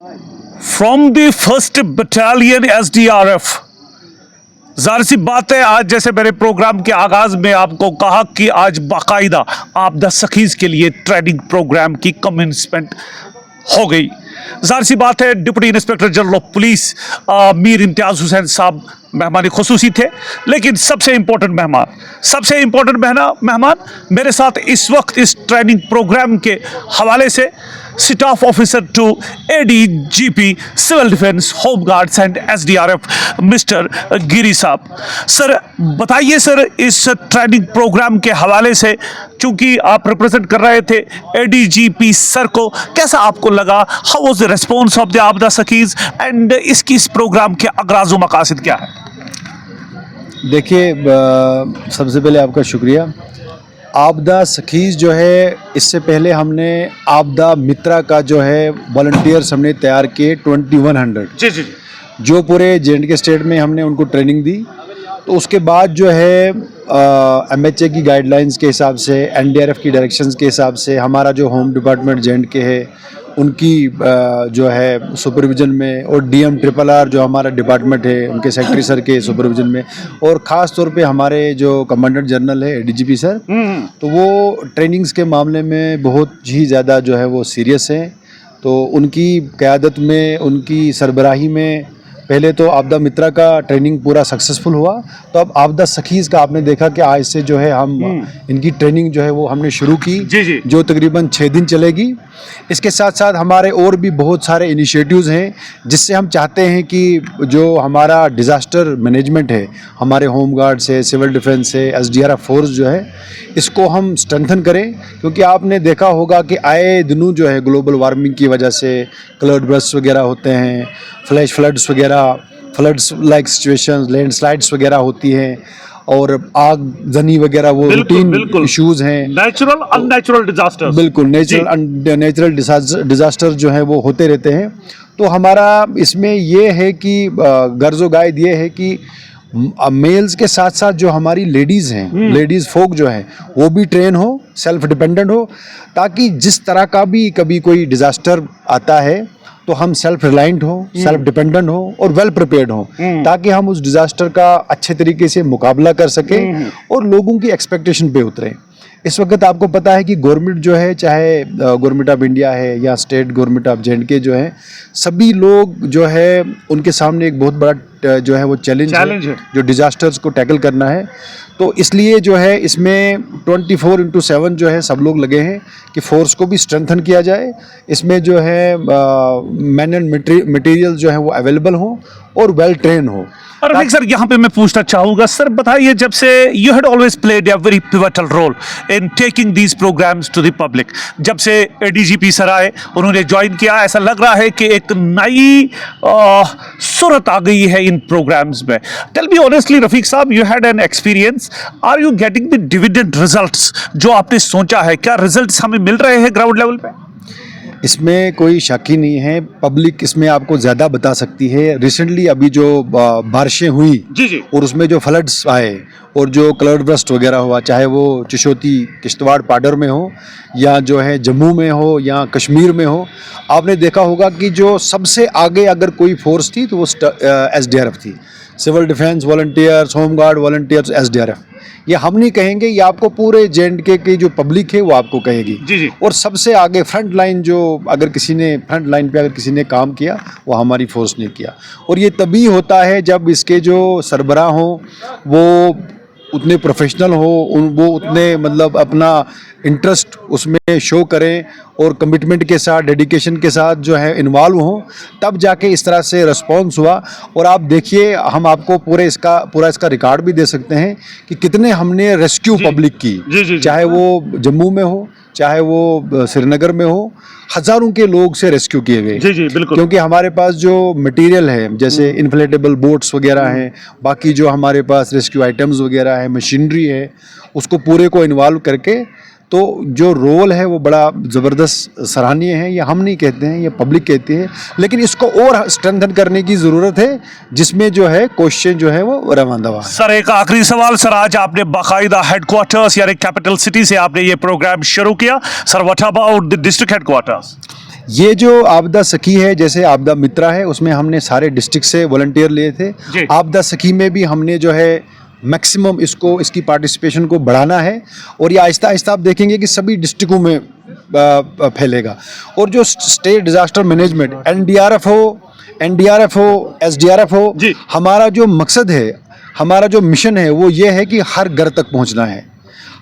From the first battalion SDRF। जाहिर सी बात है, आज जैसे मेरे प्रोग्राम के आगाज में आपको कहा कि आज बाकायदा आपदा सखीज के लिए ट्रेनिंग प्रोग्राम की कमेंसमेंट हो गई। जाहिर सी बात है, deputy inspector general of police Mir Imtiaz Hussain साहब मेहमान खुसूसी थे, लेकिन सबसे इम्पोर्टेंट मेहमान मेरे साथ इस वक्त इस ट्रेनिंग प्रोग्राम के हवाले से staff officer to ADGP civil defence, home guards and SDRF mister Giri साहब। सर बताइए सर, इस ट्रेनिंग प्रोग्राम के हवाले से, चूंकि आप रिप्रेजेंट कर रहे थे ADGP सर को, कैसा आपको लगा? How was the response of the आपदा सखीज एंड इसकी इस प्रोग्राम के अगराज व मकासद क्या है? देखिए, सबसे पहले आपका शुक्रिया। आपदा सखीज़ जो है, इससे पहले हमने आपदा मित्रा का जो है वॉलंटियर्स हमने तैयार किए 2100, जी, जो पूरे J&K स्टेट में हमने उनको ट्रेनिंग दी। तो उसके बाद जो है MHA की गाइडलाइंस के हिसाब से, NDRF की डायरेक्शंस के हिसाब से, हमारा जो होम डिपार्टमेंट J&K है उनकी जो है सुपरविज़न में, और DMRRR जो हमारा डिपार्टमेंट है उनके सेक्रेटरी सर के सुपरविज़न में, और ख़ास तौर पे हमारे जो कमांडेंट जनरल है ADGP सर, तो वो ट्रेनिंग्स के मामले में बहुत ही ज़्यादा जो है वो सीरियस हैं। तो उनकी क़यादत में, उनकी सरबराही में पहले तो आपदा मित्रा का ट्रेनिंग पूरा सक्सेसफुल हुआ। तो अब आपदा सखीज़ का आपने देखा कि आज से जो है हम इनकी ट्रेनिंग जो है वो हमने शुरू की, जी। जो तकरीबन 6 दिन चलेगी। इसके साथ साथ हमारे और भी बहुत सारे इनिशिएटिव्स हैं, जिससे हम चाहते हैं कि जो हमारा डिज़ास्टर मैनेजमेंट है, हमारे होम गार्ड्स है, सिविल डिफेंस है, SDRF फोर्स जो है, इसको हम स्ट्रेंथन करें। क्योंकि आपने देखा होगा कि आए दिनों जो है ग्लोबल वार्मिंग की वजह से क्लाउड बर्स्ट वगैरह होते हैं, फ्लैश फ्लड्स वगैरह, फ्लड्स लाइक सिचुएशंस, लैंडस्लाइड्स वगैरह होती हैं, और आगजनी वगैरह, वो रूटीन इश्यूज हैं। नेचुरल अननेचुरल डिजास्टर्स, बिल्कुल नेचुरल डिजास्टर जो है वो होते रहते हैं। तो हमारा इसमें ये है कि गर्ज़ो गायद ये है कि मेल्स के साथ साथ जो हमारी लेडीज़ हैं, लेडीज़ फोक जो हैं, वो भी ट्रेन हो, सेल्फ डिपेंडेंट हो, ताकि जिस तरह का भी कभी कोई डिज़ास्टर आता है तो हम सेल्फ रिलायंट हो, सेल्फ डिपेंडेंट हो और वेल प्रिपेयर्ड हो, ताकि हम उस डिज़ास्टर का अच्छे तरीके से मुकाबला कर सकें और लोगों की एक्सपेक्टेशन पे उतरें। इस वक्त आपको पता है कि गवर्नमेंट जो है, चाहे गवर्नमेंट ऑफ इंडिया है या स्टेट गवर्नमेंट ऑफ J&K जो है, सभी लोग जो है उनके सामने एक बहुत बड़ा जो है वो चैलेंज है, जो डिज़ास्टर्स को टैकल करना है। तो इसलिए जो है इसमें 24/7 जो है सब लोग लगे हैं कि फोर्स को भी स्ट्रेंथन किया जाए। इसमें जो है मैन एंड मटेरियल जो है वो अवेलेबल हो और वेल ट्रेन हो। और रफीक सर, यहाँ पे मैं पूछना चाहूँगा, सर बताइए, जब से you had always played a very pivotal role in taking these programmes to the public, जब से ADGP सर आए, उन्होंने ज्वाइन किया, ऐसा लग रहा है कि एक नई सूरत आ गई है इन प्रोग्राम्स में। Tell me honestly Rafiq sahab, you had an experience, are you getting the dividend results जो आपने सोचा है? क्या रिजल्ट्स हमें मिल रहे हैं ग्राउंड लेवल पे? इसमें कोई शक ही नहीं है, पब्लिक इसमें आपको ज़्यादा बता सकती है। रिसेंटली अभी जो बारिशें हुई जी, और उसमें जो फ्लड्स आए और जो क्लाउड बर्स्ट वगैरह हुआ, चाहे वो चिशोती, किश्तवाड़, पाडर में हो, या जो है जम्मू में हो, या कश्मीर में हो, आपने देखा होगा कि जो सबसे आगे अगर कोई फोर्स थी तो वो SDRF थी, civil defence volunteers, home guard volunteers, SDRF। ये हम नहीं कहेंगे, ये आपको पूरे J&K की जो पब्लिक है वो आपको कहेगी। जी। और सबसे आगे फ्रंट लाइन, जो अगर किसी ने फ्रंट लाइन पे अगर किसी ने काम किया, वो हमारी फोर्स ने किया। और ये तभी होता है जब इसके जो सरबराह हों वो उतने प्रोफेशनल हो, वो उतने मतलब अपना इंटरेस्ट उसमें शो करें और कमिटमेंट के साथ, डेडिकेशन के साथ जो है इन्वॉल्व हों, तब जाके इस तरह से रिस्पॉन्स हुआ। और आप देखिए, हम आपको पूरा इसका रिकॉर्ड भी दे सकते हैं कि कितने हमने रेस्क्यू पब्लिक की, चाहे वो जम्मू में हो, चाहे वो श्रीनगर में हो, हज़ारों के लोग से रेस्क्यू किए गए। जी, बिल्कुल। क्योंकि हमारे पास जो मटेरियल है, जैसे इन्फ्लेटेबल बोट्स वगैरह हैं, बाकी जो हमारे पास रेस्क्यू आइटम्स वगैरह है, मशीनरी है, उसको पूरे को इन्वॉल्व करके, तो जो रोल है वो बड़ा ज़बरदस्त सराहनीय है। ये हम नहीं कहते हैं, ये पब्लिक कहती है, लेकिन इसको और स्ट्रेंथन करने की ज़रूरत है, जिसमें जो है क्वेश्चन जो है वो रवांदवा है। सर एक आखिरी सवाल, सर आज आपने बाकायदा हेडक्वार्टर्स यानी कैपिटल सिटी से आपने ये प्रोग्राम शुरू किया, sir what about the district headquarters? ये जो आपदा सखी है, जैसे आपदा मित्रा है, उसमें हमने सारे डिस्ट्रिक्ट से वॉलंटियर लिए थे। जी। आपदा सखी में भी हमने जो है मैक्सिमम इसकी पार्टिसिपेशन को बढ़ाना है और ये आहिस्ता आहिस्ता आप देखेंगे कि सभी डिस्ट्रिक्टों में फैलेगा। और जो स्टेट डिजास्टर मैनेजमेंट एनडीआरएफ हो, एसडीआरएफ हो, जी। हमारा जो मकसद है, हमारा जो मिशन है वो ये है कि हर घर तक पहुंचना है।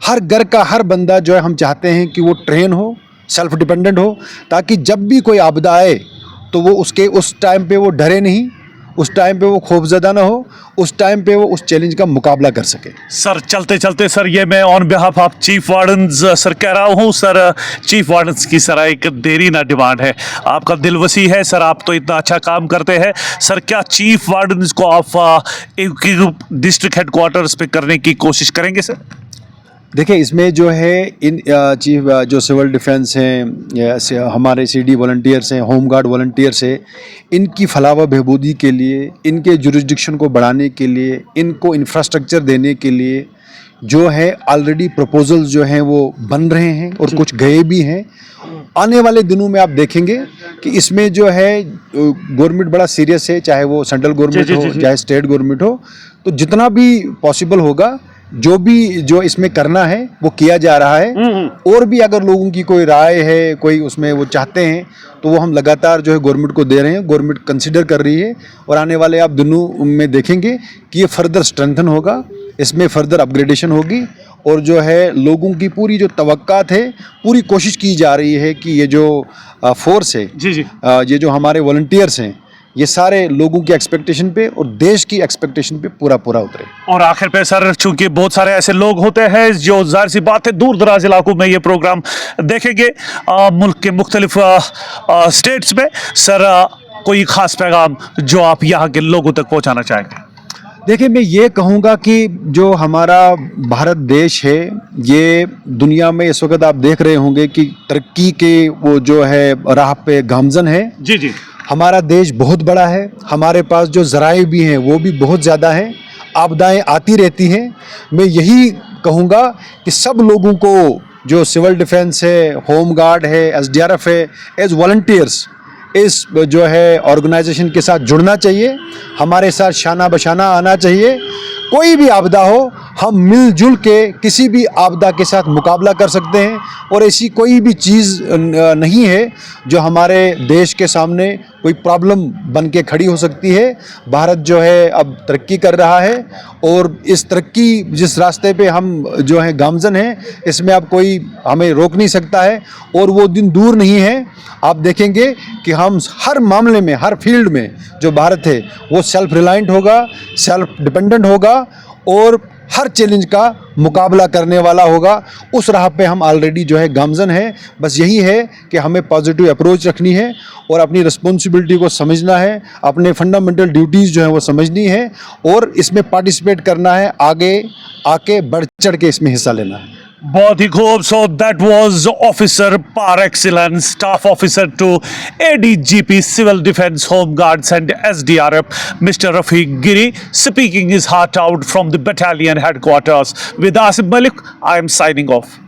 हर घर का हर बंदा जो है हम चाहते हैं कि वो ट्रेन हो, सेल्फ डिपेंडेंट हो, ताकि जब भी कोई आपदा आए तो वो उस टाइम पे वो डरे नहीं, उस टाइम पे वो खौफजदा ना हो, उस टाइम पे वो उस चैलेंज का मुकाबला कर सके। सर चलते चलते सर, ये मैं on behalf of chief wardens sir कह रहा हूँ सर, चीफ वार्डन्स की सर एक देरी ना डिमांड है। आपका दिल वसी है सर, आप तो इतना अच्छा काम करते हैं सर। क्या चीफ वार्डन्स को आप एक डिस्ट्रिक्ट हेडक्वार्टर्स पे करने की कोशिश करेंगे सर? देखिए, इसमें जो है इन चीफ जो सिविल डिफेंस हैं, हमारे सीडी वॉलंटियर्स हैं, होमगार्ड वॉलंटियर्स हैं, इनकी फलाह व बहबूदी के लिए, इनके जुरिस्डिक्शन को बढ़ाने के लिए, इनको इंफ्रास्ट्रक्चर देने के लिए जो है ऑलरेडी प्रपोजल्स जो हैं वो बन रहे हैं और कुछ गए भी हैं। आने वाले दिनों में आप देखेंगे कि इसमें जो है गवर्नमेंट बड़ा सीरियस है, चाहे वो सेंट्रल गवर्नमेंट हो, चाहे स्टेट गवर्नमेंट हो। तो जितना भी पॉसिबल होगा, जो इसमें करना है वो किया जा रहा है। और भी अगर लोगों की कोई राय है, कोई उसमें वो चाहते हैं, तो वो हम लगातार जो है गवर्नमेंट को दे रहे हैं। गवर्नमेंट कंसिडर कर रही है और आने वाले आप दिनों में देखेंगे कि ये फर्दर स्ट्रेंथन होगा, इसमें फर्दर अपग्रेडेशन होगी और जो है लोगों की पूरी जो तवक्कात है, पूरी कोशिश की जा रही है कि ये जो फोर्स है, जी जी, ये जो हमारे वॉलंटियर्स हैं, ये सारे लोगों की एक्सपेक्टेशन पे और देश की एक्सपेक्टेशन पे पूरा उतरे। और आखिर पे सर, चूंकि बहुत सारे ऐसे लोग होते हैं जो जाहिर सी बात है दूर दराज इलाकों में ये प्रोग्राम देखेंगे, मुल्क के मुख्तलिफ स्टेट्स में, सर कोई खास पैगाम जो आप यहाँ के लोगों तक पहुँचाना चाहेंगे? देखिए, मैं ये कहूँगा कि जो हमारा भारत देश है, ये दुनिया में इस वक्त आप देख रहे होंगे कि तरक्की के वो जो है राह पे गामजन है। जी जी, हमारा देश बहुत बड़ा है, हमारे पास जो ज़राए भी हैं वो भी बहुत ज़्यादा हैं, आपदाएं आती रहती हैं। मैं यही कहूँगा कि सब लोगों को, जो सिविल डिफेंस है, होम गार्ड है, एसडीआरएफ है, एज वॉलंटियर्स इस जो है ऑर्गेनाइजेशन के साथ जुड़ना चाहिए, हमारे साथ शाना बशाना आना चाहिए। कोई भी आपदा हो, हम मिलजुल के किसी भी आपदा के साथ मुकाबला कर सकते हैं और ऐसी कोई भी चीज़ नहीं है जो हमारे देश के सामने कोई प्रॉब्लम बन के खड़ी हो सकती है। भारत जो है अब तरक्की कर रहा है और इस तरक्की जिस रास्ते पे हम जो है गामजन हैं, इसमें अब कोई हमें रोक नहीं सकता है और वो दिन दूर नहीं है। आप देखेंगे कि हम हर मामले में, हर फील्ड में जो भारत है वो सेल्फ रिलायंट होगा, सेल्फ डिपेंडेंट होगा और हर चैलेंज का मुकाबला करने वाला होगा। उस राह पे हम ऑलरेडी जो है गामजन है। बस यही है कि हमें पॉजिटिव अप्रोच रखनी है और अपनी रिस्पॉन्सिबिलिटी को समझना है, अपने फंडामेंटल ड्यूटीज़ जो है वो समझनी है और इसमें पार्टिसिपेट करना है, आगे आके बढ़ चढ़ के इसमें हिस्सा लेना है। बहुत ही खूब। So that was officer par excellence, staff officer to ADGP civil defence, home guards and SDRF, mister Rafiq Giri, speaking his heart out from the battalion headquarters. With Asim Malik, I am signing off.